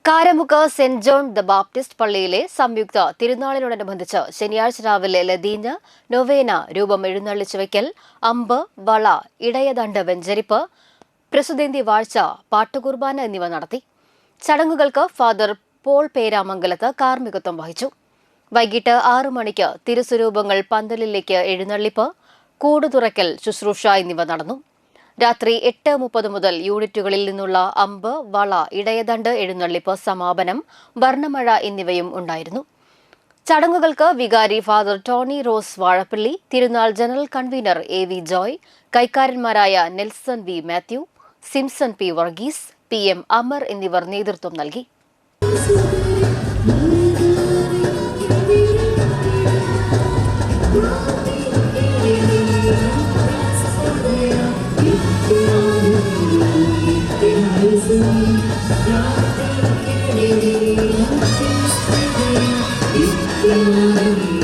Karamukku saint John the Baptist പള്ളിയിലെ സംയുക്ത തിരുനാളിനോടനുബന്ധിച്ച് ശനിയാഴ്ച രാവിലെ ലതീഞ്ഞ് നൊവേന രൂപം എഴുന്നള്ളിച്ചു വയ്ക്കൽ, അമ്പ്, വള, ഇടയദണ്ഡ് വെഞ്ചരിപ്പ്, പ്രസുദേന്തി വാഴ്ച, പാട്ടുകുർബാന എന്നിവ നടത്തി. ചടങ്ങുകൾക്ക് ഫാദർ പോൾ പേരാമംഗലത്ത് കാർമ്മികത്വം വഹിച്ചു. വൈകിട്ട് 6 മണിക്ക് തിരുസ്വരൂപങ്ങൾ പന്തലിലേക്ക് എഴുന്നള്ളിപ്പ്, കൂടുതുറയ്ക്കൽ ശുശ്രൂഷ എന്നിവ നടന്നു. രാത്രി 8:30 മുതൽ യൂണിറ്റുകളിൽ നിന്നുള്ള അമ്പ്, വള, ഇടയദണ്ഡ് എഴുന്നള്ളിപ്പ്, സമാപനം, വർണ്ണമഴ എന്നിവയും ഉണ്ടായിരുന്നു. ചടങ്ങുകൾക്ക് വികാരി ഫാദർ ടോണി റോസ് വാഴപ്പള്ളി, തിരുനാൾ ജനറൽ കൺവീനർ A.V. ജോയ്, കൈക്കാരന്മാരായ Nelson V. Mathew, Simson P. Varghese, PM Amar എന്നിവർ നേതൃത്വം നൽകി. Thank you.